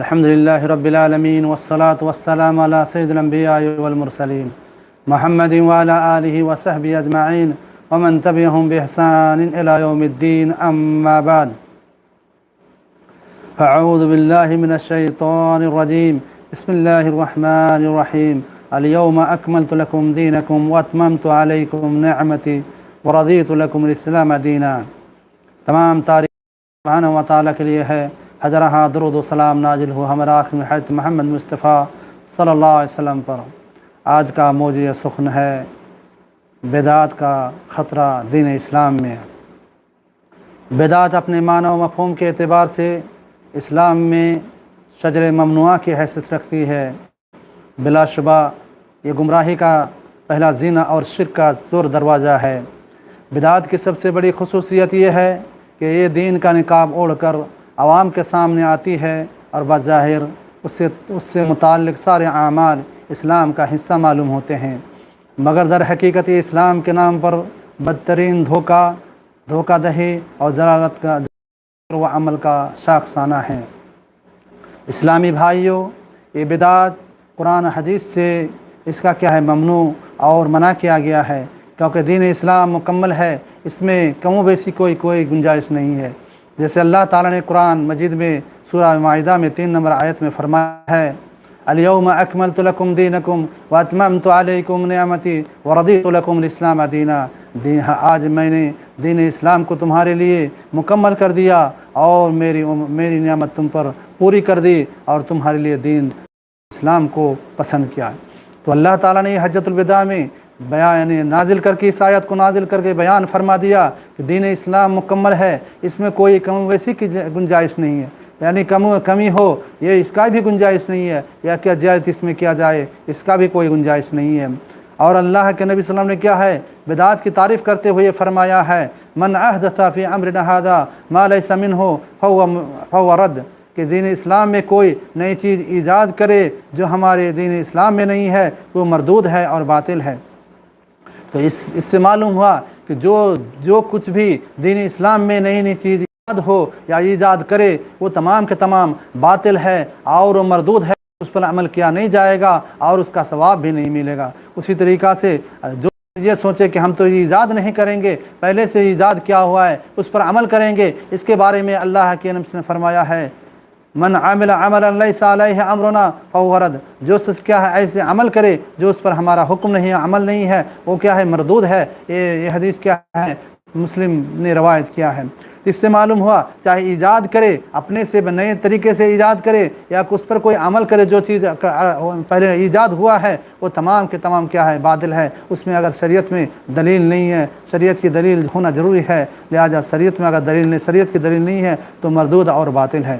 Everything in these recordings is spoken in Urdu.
الحمد لله رب العالمين والصلاة والسلام على سيد الأنبياء والمرسلين محمد وعلى آله وصحبه أجمعين ومن تبعهم بإحسان إلى يوم الدين أما بعد أعوذ بالله من الشيطان الرجيم بسم الله الرحمن الرحيم اليوم أكملت لكم دينكم وأتممت عليكم نعمتي ورضيت لكم الإسلام دينا. تمام تعریف سبحانہ و تعالیٰ کے لیے ہے. حضرہ درود و سلام نازل ہو ہمارا آخری حضرت محمد مصطفیٰ صلی اللہ علیہ وسلم پر. آج کا موضوع سخن ہے بدعات کا خطرہ دین اسلام میں. بدعات اپنے معنی و مفہوم کے اعتبار سے اسلام میں شجر ممنوعہ کی حیثیت رکھتی ہے. بلا شبہ یہ گمراہی کا پہلا زینہ اور شرک کا زور دروازہ ہے. بدعات کی سب سے بڑی خصوصیت یہ ہے کہ یہ دین کا نقاب اوڑھ کر عوام کے سامنے آتی ہے اور بظاہر اس سے متعلق سارے اعمال اسلام کا حصہ معلوم ہوتے ہیں، مگر در حقیقت یہ اسلام کے نام پر بدترین دھوکہ دہی اور ضلالت کا و عمل کا شاخسانہ ہے. اسلامی بھائیوں، یہ بدعات قرآن حدیث سے اس کا کیا ہے ممنوع اور منع کیا گیا ہے، کیونکہ دین اسلام مکمل ہے، اس میں کم و بیشی کوئی گنجائش نہیں ہے. جیسے اللہ تعالیٰ نے قرآن مجید میں سورہ مائدہ میں 3 نمبر آیت میں فرمایا ہے الیوم اکملت لکم دینکم واتممت علیکم نعمتی ورضیت لکم الاسلام دینا. آج میں نے دین اسلام کو تمہارے لیے مکمل کر دیا اور میری نعمت تم پر پوری کر دی اور تمہارے لیے دین اسلام کو پسند کیا. تو اللہ تعالیٰ نے حجۃ الوداع میں بیان نازل کر کے اس آیت کو نازل کر کے بیان فرما دیا کہ دین اسلام مکمل ہے، اس میں کوئی کم ویسی کی گنجائش نہیں ہے، یعنی کمی ہو یہ اس کا بھی گنجائش نہیں ہے، یا کیا زیادتی اس میں کیا جائے اس کا بھی کوئی گنجائش نہیں ہے. اور اللہ کے نبی صلی اللہ علیہ وسلم نے کیا ہے بدعات کی تعریف کرتے ہوئے فرمایا ہے من احدث فی امرنا ھذا ما لیس منہ فہو رد، کہ دین اسلام میں کوئی نئی چیز ایجاد کرے جو ہمارے دین اسلام میں نہیں ہے وہ مردود ہے اور باطل ہے. تو اس سے معلوم ہوا کہ جو کچھ بھی دین اسلام میں نئی چیز ایجاد ہو یا ایجاد کرے وہ تمام کے تمام باطل ہے اور وہ مردود ہے، اس پر عمل کیا نہیں جائے گا اور اس کا ثواب بھی نہیں ملے گا. اسی طریقہ سے جو یہ سوچے کہ ہم تو ایجاد نہیں کریں گے، پہلے سے ایجاد کیا ہوا ہے اس پر عمل کریں گے، اس کے بارے میں اللہ کے نبی نے فرمایا ہے من عمل عملا لیس علیہ امرنا فہو رد، جو کیا ہے ایسے عمل کرے جو اس پر ہمارا حکم نہیں ہے، عمل نہیں ہے، وہ کیا ہے مردود ہے. یہ حدیث کیا ہے مسلم نے روایت کیا ہے. اس سے معلوم ہوا چاہے ایجاد کرے اپنے سے نئے طریقے سے ایجاد کرے یا اس پر کوئی عمل کرے، جو چیز پہلے ایجاد ہوا ہے وہ تمام کے تمام کیا ہے باطل ہے. اس میں اگر شریعت میں دلیل نہیں ہے، شریعت کی دلیل ہونا ضروری ہے، لہذا شریعت میں اگر شریعت کی دلیل نہیں ہے تو مردود اور باطل ہے.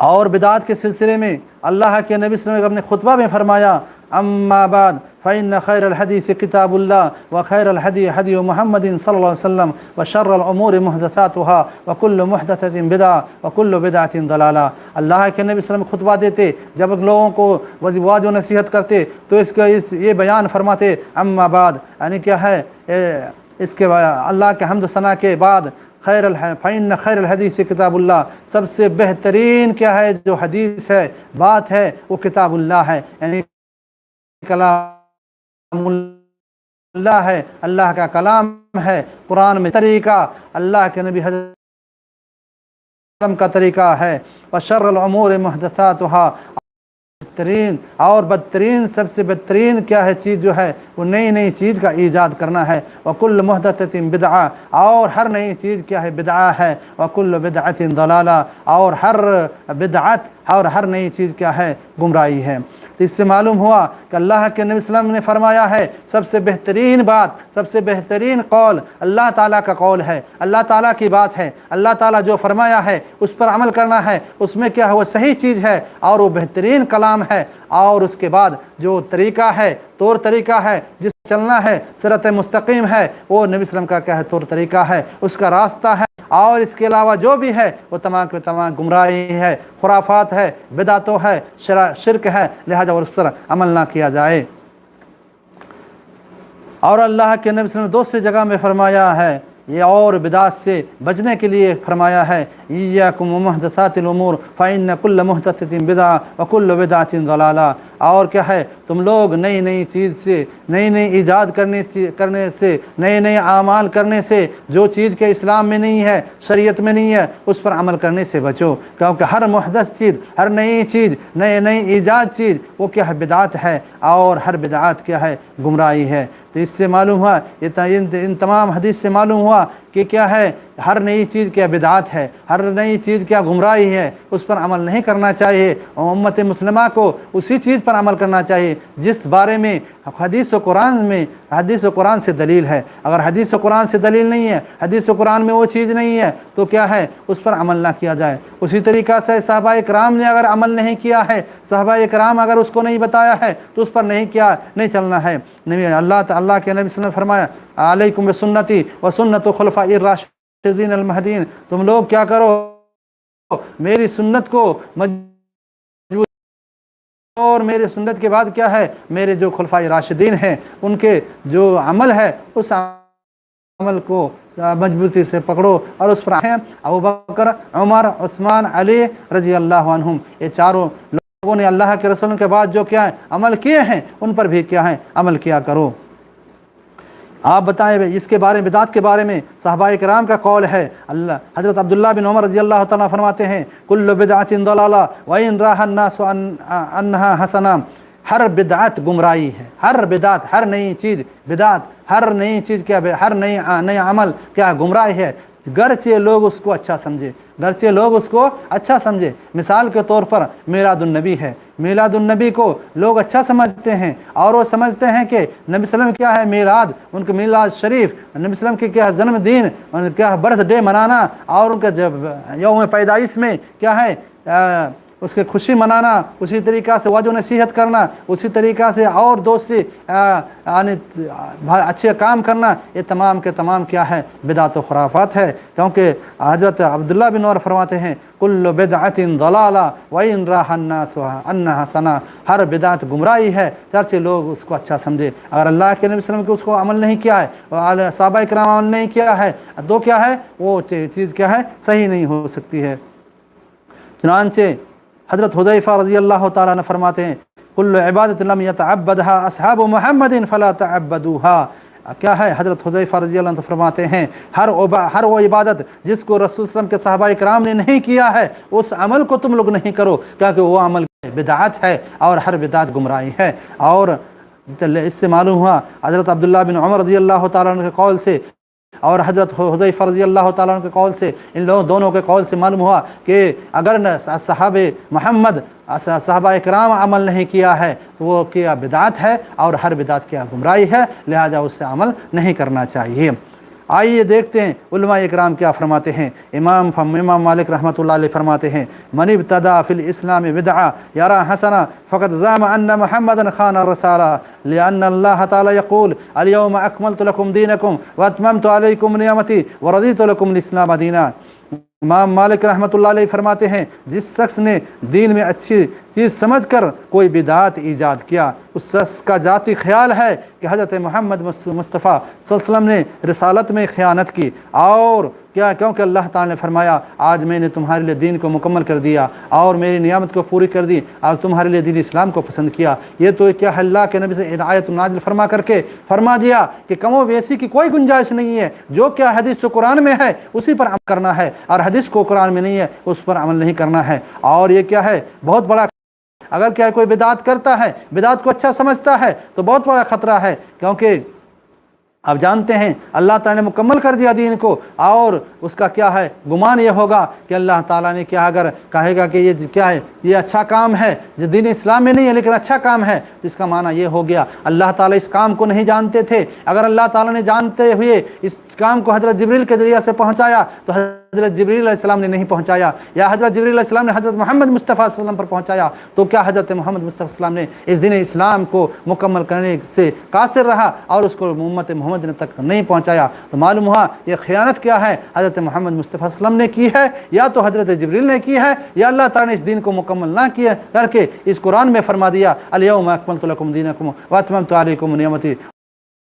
اور بدعات کے سلسلے میں اللہ کے نبی صلی اللہ علیہ وسلم نے اپنے خطبہ میں فرمایا اما بعد فإن خير الحديث كتاب الله وخير الهدي هدي محمد صلى الله عليه وسلم وشر الأمور محدثاتها وكل محدثة بدعة وكل بدعة ضلالة. اللہ کے نبی صلی اللہ علیہ وسلم خطبہ دیتے جب لوگوں کو واضح و نصیحت کرتے تو یہ بیان فرماتے اما بعد، یعنی کیا ہے اس کے اللہ کے حمد و ثنا کے بعد فإن خیر الحدیث کتاب اللہ، سب سے بہترین کیا ہے جو حدیث ہے بات ہے وہ کتاب اللہ ہے، یعنی کلام اللہ ہے، اللہ کا کلام ہے. قرآن میں طریقہ اللہ کے نبی حضرت کا طریقہ ہے. وشر الامور محدثاتها، بہترین اور بدترین سب سے بہترین کیا ہے چیز جو ہے وہ نئی چیز کا ایجاد کرنا ہے. وکل محدثۃ بدعہ، اور ہر نئی چیز کیا ہے بدعہ ہے. وکل بدعۃ ضلالہ، اور ہر بدعت اور ہر نئی چیز کیا ہے گمراہی ہے. تو اس سے معلوم ہوا کہ اللہ کے نبی صلی اللہ علیہ وسلم نے فرمایا ہے سب سے بہترین بات، سب سے بہترین قول اللہ تعالیٰ کا قول ہے، اللہ تعالیٰ کی بات ہے. اللہ تعالیٰ جو فرمایا ہے اس پر عمل کرنا ہے، اس میں کیا ہے وہ صحیح چیز ہے اور وہ بہترین کلام ہے. اور اس کے بعد جو طریقہ ہے طور طریقہ ہے جس چلنا ہے صراط مستقیم ہے، وہ نبی صلی اللہ علیہ وسلم کا کیا ہے طور طریقہ ہے، اس کا راستہ ہے. اور اس کے علاوہ جو بھی ہے وہ تمام کے تمام گمراہی ہے، خرافات ہے، بدعتوں ہے، شرک ہے، لہذا اس پر عمل نہ کیا جائے. اور اللہ کے نبی صلی اللہ علیہ وسلم نے دوسری جگہ میں فرمایا ہے یہ اور بدعت سے بچنے کے لیے فرمایا ہے ایاکم ومحدثات الامور فإن كل محدثۃ بدعہ وكل بدعۃ ضلالہ۔ اور کیا ہے، تم لوگ نئی نئی چیز سے، نئی نئی ایجاد کرنے سے، نئے نئے اعمال کرنے سے، جو چیز کے اسلام میں نہیں ہے، شریعت میں نہیں ہے، اس پر عمل کرنے سے بچو، کیونکہ ہر محدث چیز، ہر نئی چیز، نئی ایجاد چیز وہ کیا ہے، بدعت ہے، اور ہر بدعت کیا ہے، گمراہی ہے۔ تو اس سے معلوم ہوا، ان تمام حدیث سے معلوم ہوا کہ کیا ہے، ہر نئی چیز کیا بدعت ہے، ہر نئی چیز کیا گمراہی ہے، اس پر عمل نہیں کرنا چاہیے، اور امت مسلمہ کو اسی چیز پر عمل کرنا چاہیے جس بارے میں حدیث و قرآن سے دلیل ہے۔ اگر حدیث و قرآن سے دلیل نہیں ہے، حدیث و قرآن میں وہ چیز نہیں ہے، تو کیا ہے، اس پر عمل نہ کیا جائے۔ اسی طریقہ سے صحابہ کرام نے اگر عمل نہیں کیا ہے، صحابہ کرام اگر اس کو نہیں بتایا ہے، تو اس پر نہیں چلنا ہے۔ اللہ کے نبی صلی اللہ علیہ وسلم نے فرمایا علیکم بسنتی و سنت خلفاء الراشدین المہدیین، تم لوگ کیا کرو، میری سنت کو مضبوط، اور میرے سنت کے بعد کیا ہے، میرے جو خلفاء راشدین ہیں ان کے جو عمل ہے، اس عمل کو مضبوطی سے پکڑو، اور اس پر ابو بکر، عمر، عثمان، علی رضی اللہ عنہم، یہ چاروں لوگوں نے اللہ کے رسول کے بعد جو کیا ہے عمل کیے ہیں، ان پر بھی کیا ہے عمل کیا کرو۔ آپ بتائیں اس کے بارے میں، بدعت کے بارے میں صحابہ کرام کا قول ہے۔ حضرت عبداللہ بن عمر رضی اللہ تعالیٰ فرماتے ہیں کل بدعت ضلالہ وإن رأى الناس انہا حسنہ، ہر بدعت گمراہی ہے، ہر بدعت، ہر نئی چیز بدعت، ہر نئی چیز کیا، ہر نئی عمل کیا گمراہی ہے، گرچہ لوگ اس کو اچھا سمجھے، مثال کے طور پر میلاد النبی ہے، میلاد النبی کو لوگ اچھا سمجھتے ہیں، اور وہ سمجھتے ہیں کہ نبی صلی اللہ علیہ وسلم کیا ہے میلاد، ان کا میلاد شریف، نبی صلی اللہ علیہ وسلم کی کیا جنم دن، ان کا برتھ ڈے منانا، اور ان کا جب یوم پیدائش میں کیا ہے اس کی خوشی منانا، اسی طریقہ سے واجب نصیحت کرنا، اسی طریقہ سے اور دوسری اچھے کام کرنا، یہ تمام کے تمام کیا ہے، بدعت و خرافات ہے۔ کیونکہ حضرت عبداللہ بن عمر فرماتے ہیں کل بدعت ضلالہ وإن رأى الناس انہا حسنہ، ہر بدعت گمراہی ہے، چرچہ لوگ اس کو اچھا سمجھے۔ اگر اللہ کے نبی صلی اللہ علیہ وسلم کو اس کو عمل نہیں کیا ہے، اور صحابہ کرام عمل نہیں کیا ہے، تو کیا ہے، وہ چیز کیا ہے، صحیح نہیں ہو سکتی ہے۔ چنانچہ حضرت حذیفہ رضی اللہ تعالیٰ عنہ فرماتے ہیں کل عبادت لم یتعبدها اصحاب محمد فلا تعبدوها، کیا ہے، حضرت حذیفہ رضی اللہ عنہ فرماتے ہیں ہر وہ عبادت جس کو رسول صلی اللہ علیہ وسلم کے صحابہ کرام نے نہیں کیا ہے، اس عمل کو تم لوگ نہیں کرو، کیونکہ وہ عمل بدعت ہے، اور ہر بدعت گمراہی ہے۔ اور اس سے معلوم ہوا حضرت عبداللہ بن عمر رضی اللہ تعالیٰ عنہ کے قول سے اور حضرت حذیفہ رضی اللہ تعالیٰ عنہ کے قول سے، ان لوگوں دونوں کے قول سے معلوم ہوا کہ اگر صحابہ کرام عمل نہیں کیا ہے تو وہ کیا بدعت ہے، اور ہر بدعت کیا گمراہی ہے، لہذا اس سے عمل نہیں کرنا چاہیے۔ آئیے دیکھتے ہیں علماء اکرام کیا فرماتے ہیں۔ امام مالک رحمۃ اللہ علیہ فرماتے ہیں من ابتدع فی الاسلام بدعہ یرا حسنہ فقد زعم ان محمدا خان الرسالہ لأن اللہ تعالی یقول الیوم اکملت لکم دینکم واتممت علیکم نعمتی ورضیت لکم الاسلام دینا۔ امام مالک رحمۃ اللہ علیہ فرماتے ہیں جس شخص نے دین میں اچھی چیز سمجھ کر کوئی بدعت ایجاد کیا، اس شخص کا ذاتی خیال ہے کہ حضرت محمد مصطفیٰ صلی اللہ علیہ وسلم نے رسالت میں خیانت کی، اور کیا، کیونکہ اللہ تعالیٰ نے فرمایا آج میں نے تمہارے لیے دین کو مکمل کر دیا، اور میری نعمت کو پوری کر دی، اور تمہارے لیے دین اسلام کو پسند کیا۔ یہ تو کیا اللہ کے نبی سے آیت نازل فرما کر کے فرما دیا کہ کم و بیشی کی کوئی گنجائش نہیں ہے، جو کیا حدیث و قرآن میں ہے اسی پر عمل کرنا ہے، اور حدیث کو قرآن میں نہیں ہے اس پر عمل نہیں کرنا ہے۔ اور یہ کیا ہے، بہت بڑا، اگر کیا کوئی بدعت کرتا ہے، بدعت کو اچھا سمجھتا ہے، تو بہت بڑا خطرہ ہے، کیونکہ آپ جانتے ہیں اللہ تعالیٰ نے مکمل کر دیا دین کو، اور اس کا کیا ہے، گمان یہ ہوگا کہ اللہ تعالیٰ نے کیا اگر کہے گا کہ یہ کیا ہے، یہ اچھا کام ہے جو دین اسلام میں نہیں ہے لیکن اچھا کام ہے، تو اس کا معنی یہ ہو گیا اللہ تعالیٰ اس کام کو نہیں جانتے تھے، اگر اللہ تعالیٰ نے جانتے ہوئے اس کام کو حضرت جبریل کے ذریعہ سے پہنچایا تو حضرت جبریل علیہ السلام نے نہیں پہنچایا، یا حضرت جبریل علیہ السلام نے حضرت محمد مصطفیٰ صلی اللہ علیہ وسلم پر پہنچایا، تو کیا حضرت محمد مصطفیٰ صلی اللہ علیہ وسلم نے اس دین اسلام کو مکمل کرنے سے قاصر رہا اور اس کو امت محمد نے تک نہیں پہنچایا؟ تو معلوم ہوا یہ خیانت کیا ہے، حضرت محمد مصطفیٰ صلی اللہ علیہ وسلم نے کی ہے، یا تو حضرت جبریل نے کی ہے، یا اللہ تعالیٰ نے اس دین کو مکمل نہ کیا کر کے اس قرآن میں فرما دیا الیوم اکملت لکم دینکم واتممت علیکم نعمتی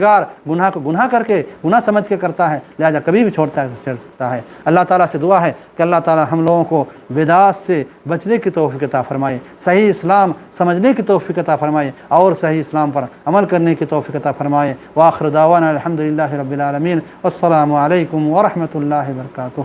گار گناہ کو گناہ کر کے گناہ سمجھ کے کرتا ہے، لہذا کبھی بھی چھوڑ سکتا ہے۔ اللہ تعالیٰ سے دعا ہے کہ اللہ تعالیٰ ہم لوگوں کو بدعات سے بچنے کی توفیق عطا فرمائے، صحیح اسلام سمجھنے کی توفیق عطا فرمائے اور صحیح اسلام پر عمل کرنے کی توفیق عطا فرمائے۔ وآخر دعوانا الحمدللہ رب العالمین، والسلام علیکم ورحمۃ اللہ وبرکاتہ۔